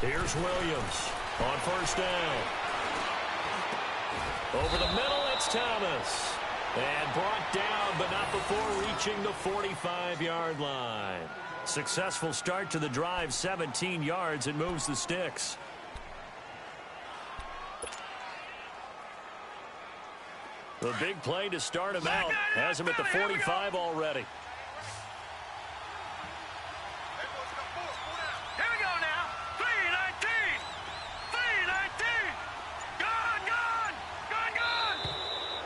Here's Williams on first down. Over the middle, it's Thomas. And brought down, but not before reaching the 45-yard line. Successful start to the drive, 17 yards, and moves the sticks. The big play to start him out has him at the 45 already.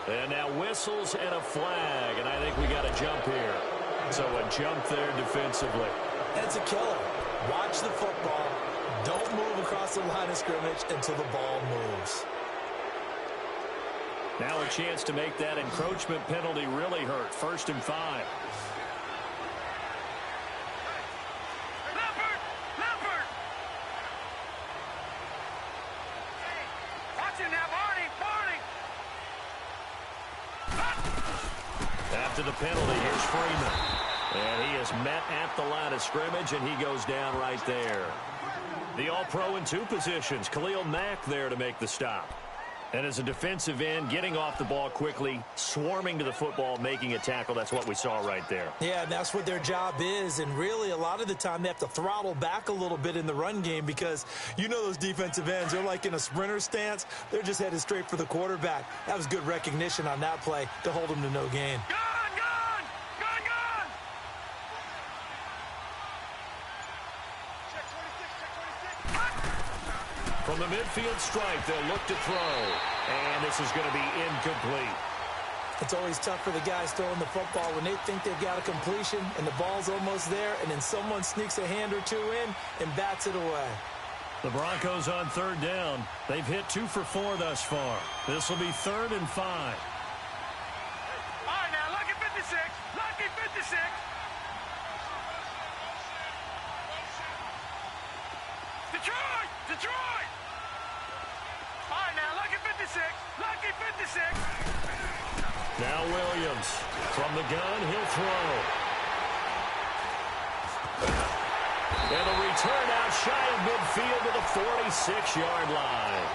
And now whistles and a flag, and I think we got a jump here. So a jump there defensively. That's a killer. Watch the football. Don't move across the line of scrimmage until the ball moves. Now a chance to make that encroachment penalty really hurt. 1st and 5. After the penalty, here's Freeman. And he is met at the line of scrimmage, and he goes down right there. The All-Pro in 2 positions. Khalil Mack there to make the stop. And as a defensive end, getting off the ball quickly, swarming to the football, making a tackle. That's what we saw right there. Yeah, and that's what their job is. And really, a lot of the time, they have to throttle back a little bit in the run game because you know those defensive ends, they're like in a sprinter stance. They're just headed straight for the quarterback. That was good recognition on that play to hold them to no gain. From the midfield stripe, they'll look to throw. And this is going to be incomplete. It's always tough for the guys throwing the football when they think they've got a completion and the ball's almost there, and then someone sneaks a hand or two in and bats it away. The Broncos on 3rd down. They've hit 2 for 4 thus far. This will be 3rd and 5. All right, now, lucky 56. Lucky 56. Detroit! Detroit! All right, now, lucky 56. Lucky 56. Now Williams. From the gun, he'll throw. And a return out shy of midfield to the 46-yard line.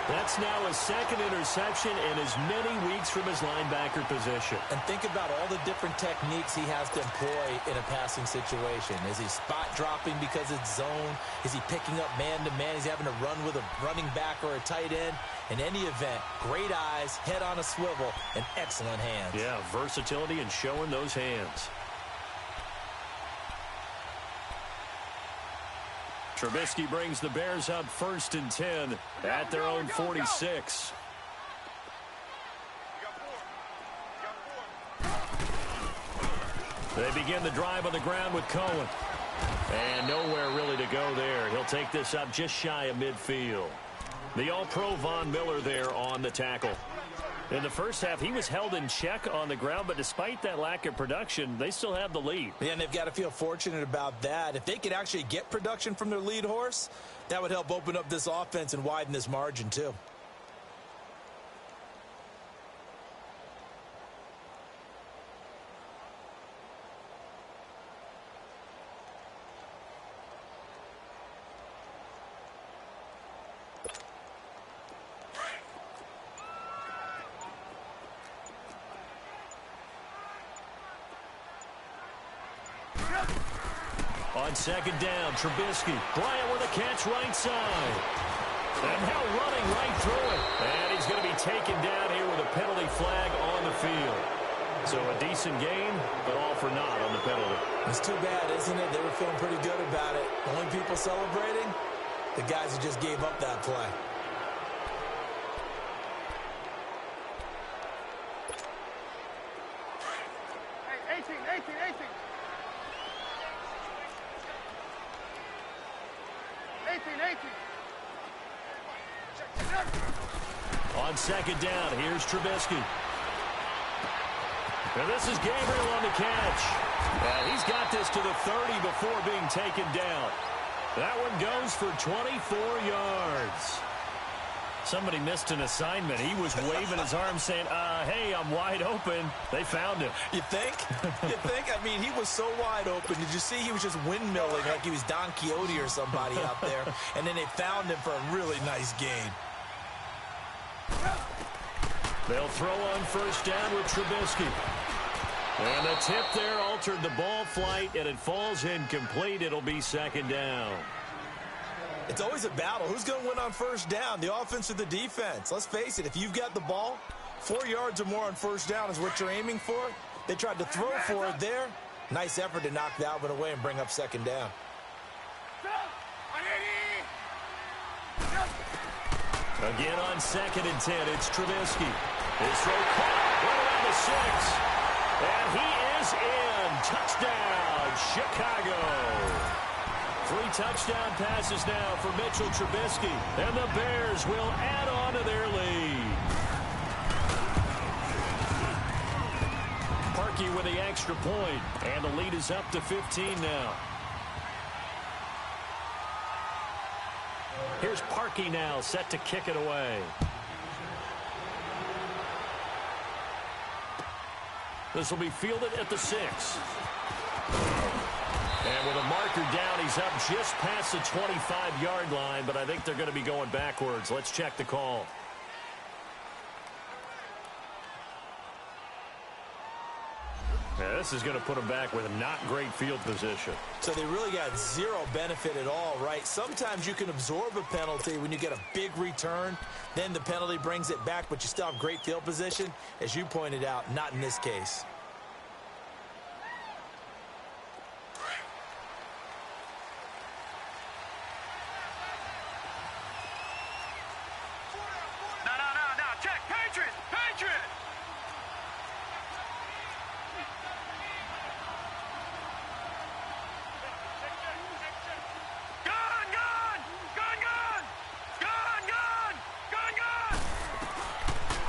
That's now his 2nd interception in as many weeks from his linebacker position. And think about all the different techniques he has to employ in a passing situation. Is he spot dropping because it's zone? Is he picking up man-to-man? Is he having to run with a running back or a tight end? In any event, great eyes, head on a swivel, and excellent hands. Yeah, versatility and showing those hands. Trubisky brings the Bears up 1st and 10 at their own 46. They begin the drive on the ground with Cohen. And nowhere really to go there. He'll take this up just shy of midfield. The All-Pro Von Miller there on the tackle. In the first half, he was held in check on the ground, but despite that lack of production, they still have the lead. Yeah, and they've got to feel fortunate about that. If they could actually get production from their lead horse, that would help open up this offense and widen this margin too. On 2nd down, Trubisky. Bryant with a catch right side. And now running right through it. And he's going to be taken down here with a penalty flag on the field. So a decent game, but all for naught on the penalty. It's too bad, isn't it? They were feeling pretty good about it. The only people celebrating, the guys who just gave up that play. Hey, 18, 18, 18. 18. On 2nd down, here's Trubisky. And this is Gabriel on the catch. And he's got this to the 30 before being taken down. That one goes for 24 yards. Somebody missed an assignment. He was waving his arms saying, hey, I'm wide open. They found him. You think? You think? I mean, he was so wide open. Did you see he was just windmilling like he was Don Quixote or somebody out there? And then they found him for a really nice gain. They'll throw on first down with Trubisky. And the tip there altered the ball flight, and it falls incomplete. It'll be second down. It's always a battle. Who's going to win on first down, the offense or the defense? Let's face it, if you've got the ball, 4 yards or more on first down is what you're aiming for. They tried to throw for it there. Nice effort to knock Dalvin away and bring up second down. Again on 2nd and 10, it's Trubisky. His throw caught right around the 6. And he is in. Touchdown, Chicago. 3 touchdown passes now for Mitchell Trubisky. And the Bears will add on to their lead. Parkey with the extra point. And the lead is up to 15 now. Here's Parkey now, set to kick it away. This will be fielded at the 6. And with a marker down, he's up just past the 25-yard line, but I think they're going to be going backwards. Let's check the call. Yeah, this is going to put them back with a not great field position. So they really got zero benefit at all, right? Sometimes you can absorb a penalty when you get a big return. Then the penalty brings it back, but you still have great field position. As you pointed out, not in this case.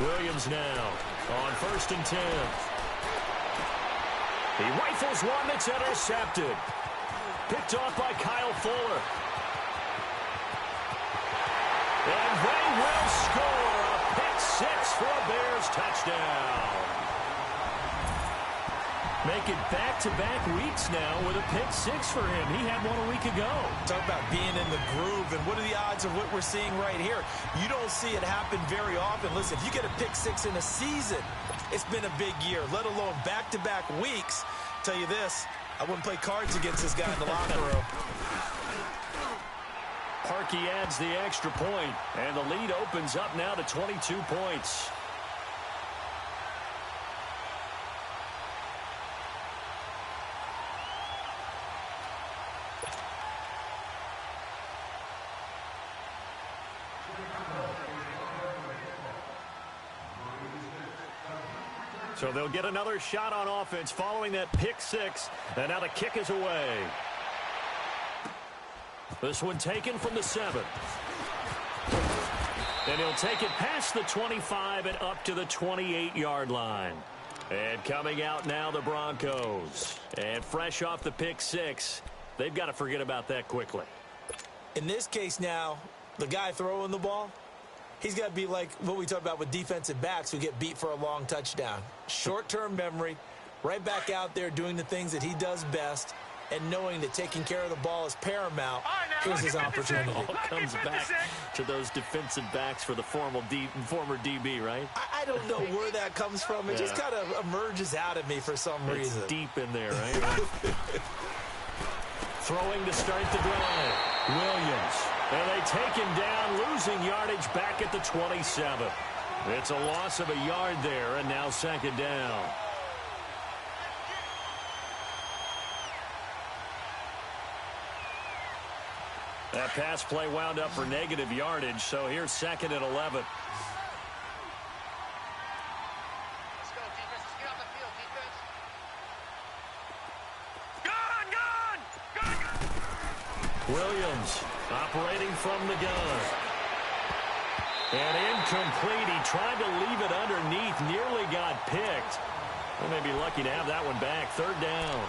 Williams now on 1st and 10. He rifles one that's intercepted. Picked off by Kyle Fuller. And they will score a pick-6 for a Bears touchdown. Make it back-to-back weeks now with a pick-6 for him. He had one a week ago. Talk about being in the groove, and what are the odds of what we're seeing right here? You don't see it happen very often. Listen, if you get a pick-6 in a season, it's been a big year, let alone back-to-back weeks. Tell you this, I wouldn't play cards against this guy in the locker room. Parkey adds the extra point, and the lead opens up now to 22 points. So they'll get another shot on offense following that pick-6, and now the kick is away. This one taken from the 7. And he'll take it past the 25 and up to the 28-yard line. And coming out now, the Broncos. And fresh off the pick-6, they've got to forget about that quickly. In this case now, the guy throwing the ball, he's got to be like what we talk about with defensive backs who get beat for a long touchdown. Short-term memory, right back out there doing the things that he does best, and knowing that taking care of the ball is paramount. Here's his opportunity. All comes back to those defensive backs for the former DB, right? I don't know where that comes from. It just kind of emerges out of me for some reason. It's deep in there, right? Throwing to start the drive. Williams. And they take him down, losing yardage back at the 27. It's a loss of a yard there, and now second down. That pass play wound up for negative yardage, so here's second and 11. Let's go, defense. Let's get off the field, defense. Gun! Williams operating from the gun. And incomplete. He tried to leave it underneath, nearly got picked. They may be lucky to have that one back. Third down.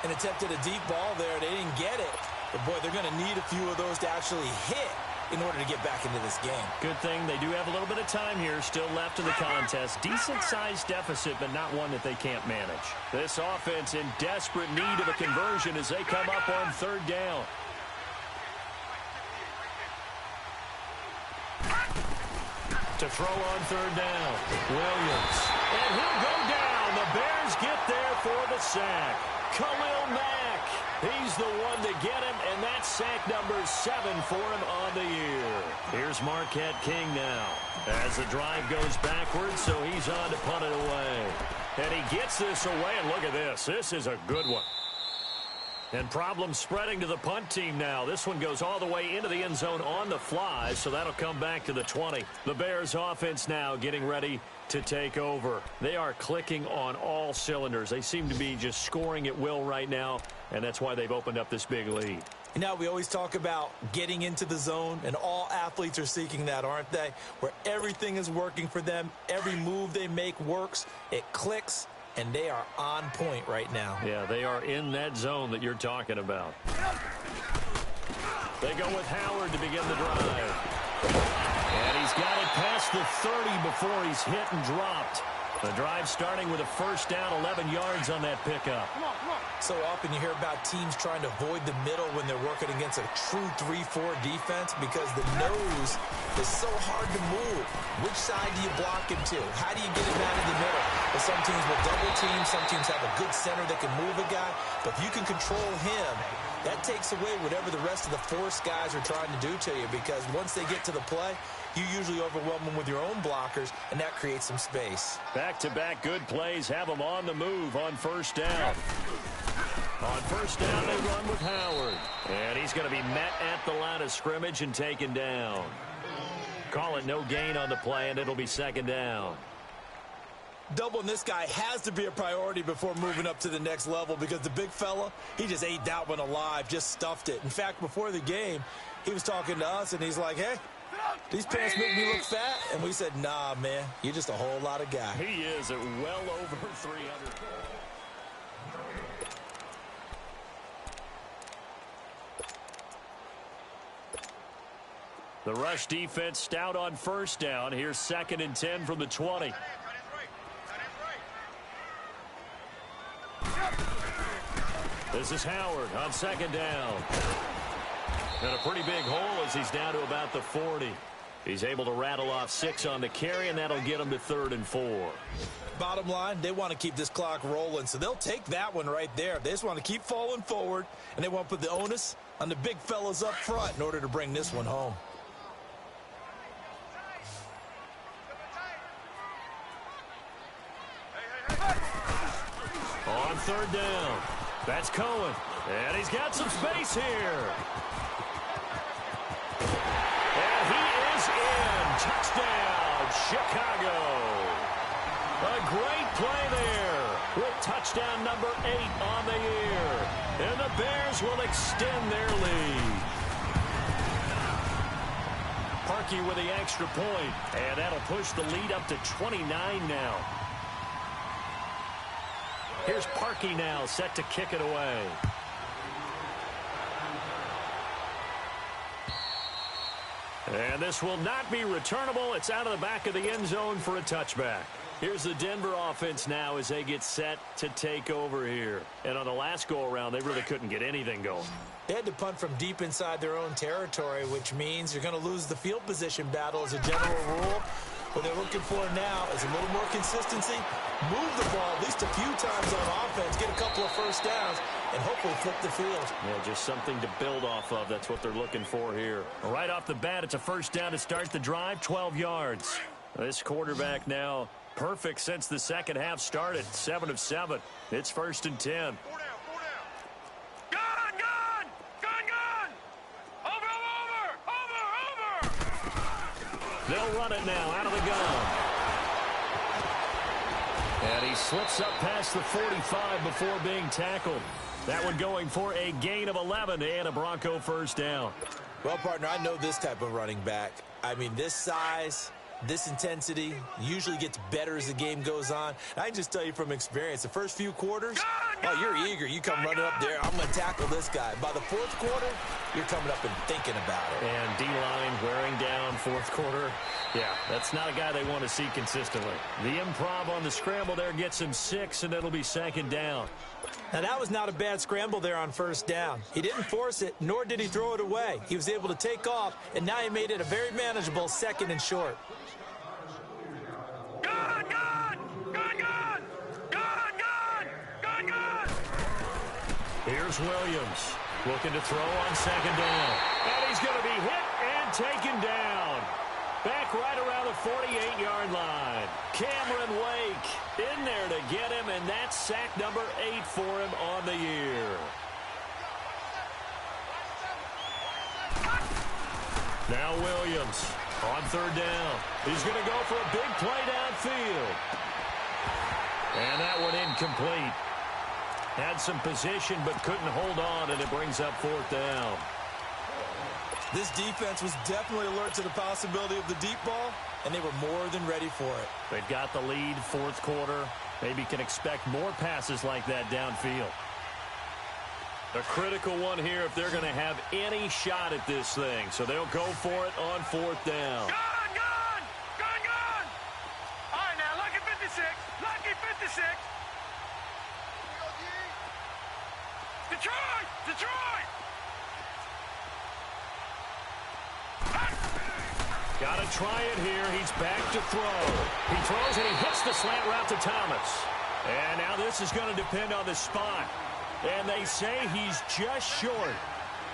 And attempted a deep ball there. They didn't get it. But, boy, they're going to need a few of those to actually hit in order to get back into this game. Good thing they do have a little bit of time here still left in the contest. Decent-sized deficit, but not one that they can't manage. This offense in desperate need of a conversion as they come up on third down. To throw on third down, Williams. And he'll go down. The Bears get there for the sack. Khalil Mack. He's the one to get him, and that's sack number 7 for him on the year. Here's Marquette King now as the drive goes backwards, so he's on to punt it away. And he gets this away, and look at this. This is a good one. And problems spreading to the punt team now. This one goes all the way into the end zone on the fly, so that'll come back to the 20. The Bears offense now getting ready to take over. They are clicking on all cylinders. They seem to be just scoring at will right now, and that's why they've opened up this big lead. You know, we always talk about getting into the zone, and all athletes are seeking that, aren't they? Where everything is working for them. Every move they make works. It clicks. And they are on point right now. Yeah, they are in that zone that you're talking about. They go with Howard to begin the drive. And he's got it past the 30 before he's hit and dropped. The drive starting with a first down, 11 yards on that pickup. So often you hear about teams trying to avoid the middle when they're working against a true 3-4 defense because the nose is so hard to move. Which side do you block him to? How do you get him out of the middle? Well, some teams will double team. Some teams have a good center that can move a guy. But if you can control him, that takes away whatever the rest of the force guys are trying to do to you because once they get to the play, you usually overwhelm them with your own blockers, and that creates some space. Back-to-back good plays have them on the move on first down. On first down, they run with Howard. And he's going to be met at the line of scrimmage and taken down. Call it no gain on the play, and it'll be second down. Doubling this guy has to be a priority before moving up to the next level because the big fella, he just ate that one alive, just stuffed it. In fact, before the game, he was talking to us, and he's like, hey, these pants make me look fat. And we said, nah, man, you're just a whole lot of guy. He is at well over 300. The rush defense stout on first down. Here's 2nd and 10 from the 20. This is Howard on second down. And a pretty big hole as he's down to about the 40. He's able to rattle off 6 on the carry, and that'll get him to 3rd and 4. Bottom line, they want to keep this clock rolling, so they'll take that one right there. They just want to keep falling forward, and they want to put the onus on the big fellas up front in order to bring this one home. On third down, that's Cohen, and he's got some space here. And he is in. Touchdown, Chicago. A great play there with touchdown number 8 on the year. And the Bears will extend their lead. Parkey with the extra point, and that'll push the lead up to 29 now. Here's Parkey now, set to kick it away. And this will not be returnable. It's out of the back of the end zone for a touchback. Here's the Denver offense now as they get set to take over here. And on the last go-around, they really couldn't get anything going. They had to punt from deep inside their own territory, which means you're going to lose the field position battle as a general rule. What they're looking for now is a little more consistency, move the ball at least a few times on offense, get a couple of first downs, and hopefully flip the field. Yeah, just something to build off of. That's what they're looking for here. Right off the bat, it's a first down to start the drive, 12 yards. This quarterback now perfect since the second half started, 7 of 7. It's 1st and 10. They'll run it now out of the gun. And he slips up past the 45 before being tackled. That one going for a gain of 11 and a Bronco first down. Well, partner, I know this type of running back. I mean, this size, this intensity usually gets better as the game goes on. I can just tell you from experience, the first few quarters, Oh, you're eager. You come running up there. I'm going to tackle this guy. By the fourth quarter, you're coming up and thinking about it. And D-line wearing down fourth quarter. Yeah, that's not a guy they want to see consistently. The improv on the scramble there gets him 6, and it'll be second down. Now, that was not a bad scramble there on first down. He didn't force it, nor did he throw it away. He was able to take off, and now he made it a very manageable 2nd and short. Good, good! Good, good! Good, good! Good, good! Here's Williams looking to throw on second down. And he's going to be hit and taken down. Back right around the 48-yard line. Cameron Wake in there to get him, and that's sack number 8 for him on the year. Now Williams on third down. He's going to go for a big play downfield. And that one incomplete. Had some position but couldn't hold on, and it brings up fourth down. This defense was definitely alert to the possibility of the deep ball, and they were more than ready for it. They've got the lead fourth quarter. Maybe can expect more passes like that downfield. A critical one here if they're going to have any shot at this thing. So they'll go for it on fourth down. Good, good! Good, good! All right, now, lucky 56. Lucky 56. Detroit! Detroit! Got to try it here. He's back to throw. He throws and he hits the slant route to Thomas. And now this is going to depend on the spot. And they say he's just short.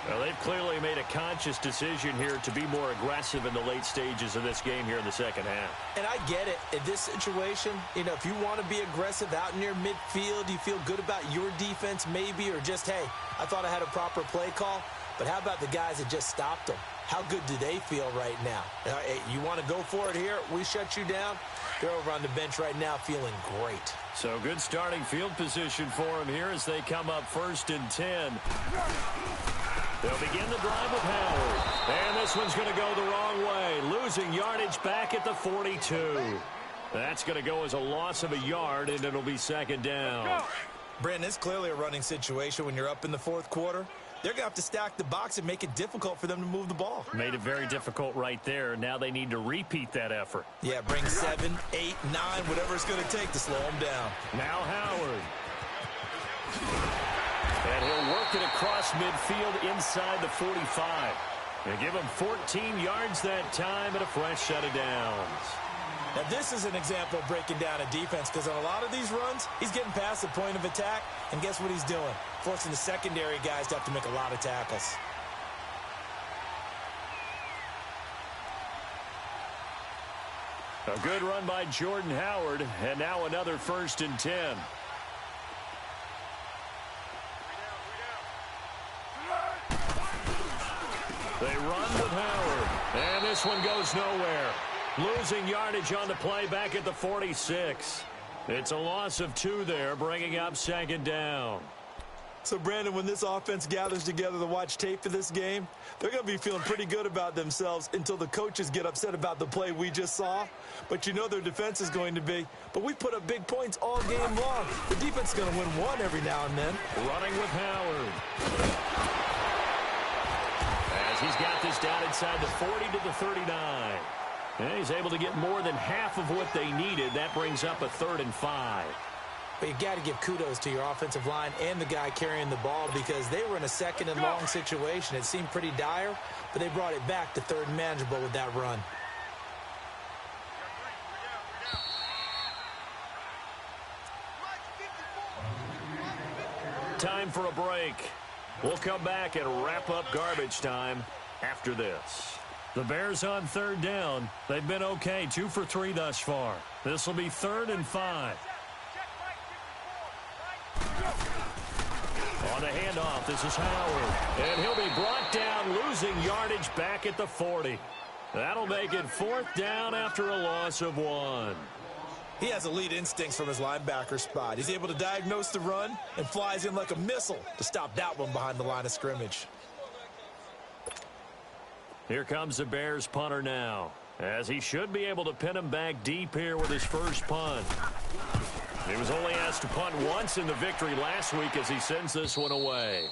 Well, they've clearly made a conscious decision here to be more aggressive in the late stages of this game here in the second half. And I get it. In this situation, you know, if you want to be aggressive out near midfield, you feel good about your defense maybe, or just, hey, I thought I had a proper play call. But how about the guys that just stopped them? How good do they feel right now? Hey, you want to go for it here? We shut you down? They're over on the bench right now feeling great. So good starting field position for him here as they come up 1st and 10. They'll begin the drive with Howard. And this one's going to go the wrong way. Losing yardage back at the 42. That's going to go as a loss of a yard, and it'll be second down. Brandon, it's clearly a running situation when you're up in the fourth quarter. They're going to have to stack the box and make it difficult for them to move the ball. Made it very difficult right there. Now they need to repeat that effort. Yeah, bring 7, 8, 9, whatever it's going to take to slow them down. Now Howard. And he'll work it across midfield inside the 45. They give him 14 yards that time and a fresh set of downs. Now, this is an example of breaking down a defense, because on a lot of these runs, he's getting past the point of attack, and guess what he's doing? Forcing the secondary guys to have to make a lot of tackles. A good run by Jordan Howard, and now another 1st and 10. They run with Howard, and this one goes nowhere. Losing yardage on the play back at the 46. It's a loss of 2 there, bringing up second down. So, Brandon, when this offense gathers together to watch tape for this game, they're going to be feeling pretty good about themselves until the coaches get upset about the play we just saw. But you know their defense is going to be. But we put up big points all game long. The defense is going to win one every now and then. Running with Howard. As he's got this down inside the 40 to the 39. And he's able to get more than half of what they needed. That brings up a 3rd and 5. But you got to give kudos to your offensive line and the guy carrying the ball, because they were in a 2nd and long situation. It seemed pretty dire, but they brought it back to 3rd and manageable with that run. Time for a break. We'll come back and wrap up garbage time after this. The Bears on 3rd down. They've been okay, 2 for 3 thus far. This will be 3rd and 5. On the handoff, this is Howard. And he'll be brought down, losing yardage back at the 40. That'll make it 4th down after a loss of 1. He has elite instincts from his linebacker spot. He's able to diagnose the run and flies in like a missile to stop that one behind the line of scrimmage. Here comes the Bears punter now, as he should be able to pin him back deep here with his first punt. He was only asked to punt once in the victory last week as he sends this one away.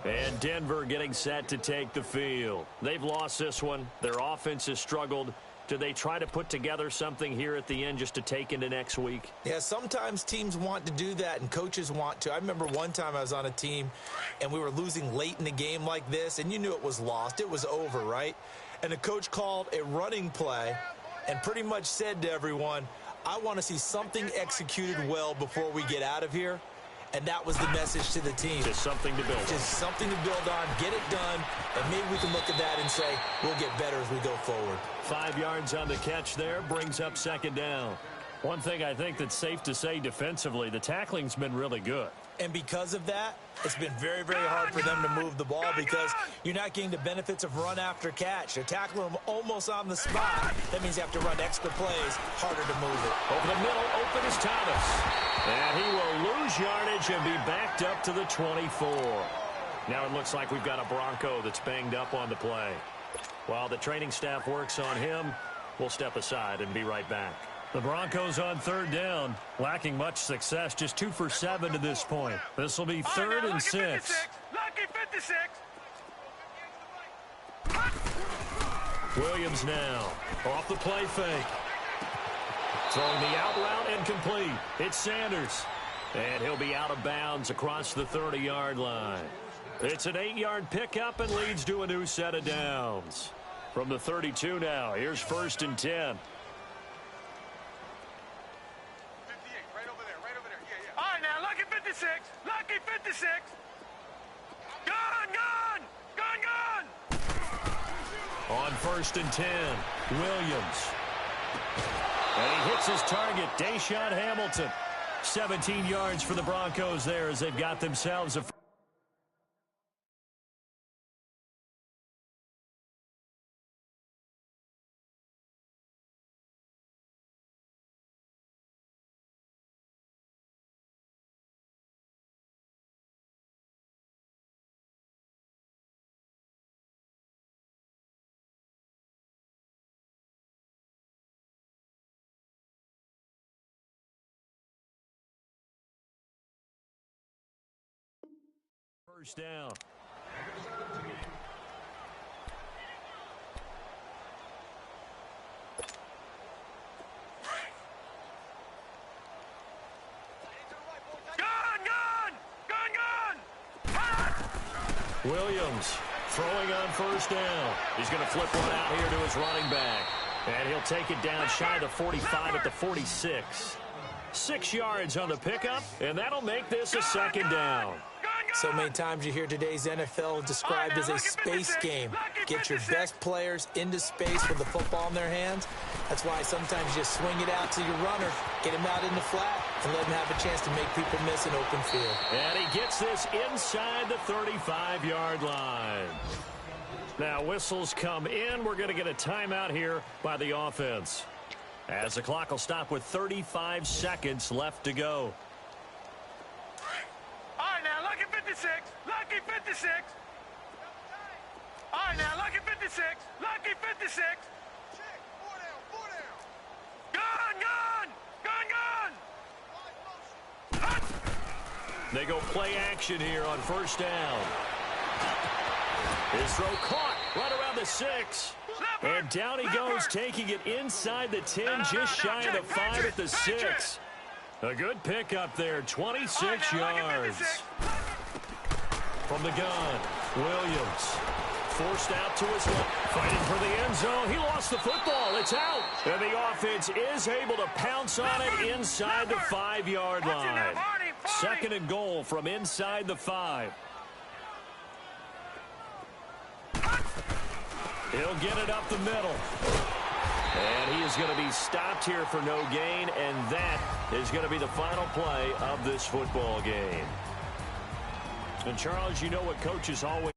And Denver getting set to take the field. They've lost this one. Their offense has struggled. Do they try to put together something here at the end just to take into next week? Yeah, sometimes teams want to do that and coaches want to. I remember one time I was on a team and we were losing late in the game like this, and you knew it was lost. It was over, right? And the coach called a running play and pretty much said to everyone, I want to see something executed well before we get out of here. And that was the message to the team. Just something to build on. Just something to build on, get it done, and maybe we can look at that and say, we'll get better as we go forward. 5 yards on the catch there, brings up second down. One thing I think that's safe to say defensively, the tackling's been really good. And because of that, it's been very, very hard for them to move the ball because you're not getting the benefits of run after catch. They're tackling them almost on the spot. That means you have to run extra plays, harder to move it. Over the middle, open is Thomas. And he will lose yardage and be backed up to the 24. Now it looks like we've got a Bronco that's banged up on the play. While the training staff works on him, we'll step aside and be right back. The Broncos on third down, lacking much success, just 2 for 7 to this point. This will be 3rd and 6. Lucky 56. Williams now off the play fake. Throwing the out route and complete. It's Sanders. And he'll be out of bounds across the 30-yard line. It's an 8-yard pickup and leads to a new set of downs. From the 32 now, here's 1st and 10. All right, now, lucky 56. Lucky 56. Gone. On 1st and 10, Williams. And he hits his target, Deshaun Hamilton. 17 yards for the Broncos there as they've got themselves a... First down. Gone. Williams throwing on first down. He's going to flip one out here to his running back. And he'll take it down shy of the 45 at the 46. 6 yards on the pickup, and that'll make this a 2nd down. So many times you hear today's NFL described as a space game. Get your best players into space with the football in their hands. That's why sometimes you just swing it out to your runner, get him out in the flat, and let him have a chance to make people miss an open field. And he gets this inside the 35-yard line. Now whistles come in. We're going to get a timeout here by the offense, as the clock will stop with 35 seconds left to go. All right, now, lucky 56. Lucky 56. All right, now, lucky 56. Lucky 56. Gone. They go play action here on first down. His throw caught right around the 6. And down he goes, taking it inside the 10, just shy of the 5 at the 6. A good pickup there, 26 yards. From the gun, Williams forced out to his left, fighting for the end zone. He lost the football. It's out. And the offense is able to pounce on it inside the 5-yard line. 2nd and goal from inside the 5. He'll get it up the middle. And he is going to be stopped here for no gain, and that is going to be the final play of this football game. And, Charles, you know what coaches always...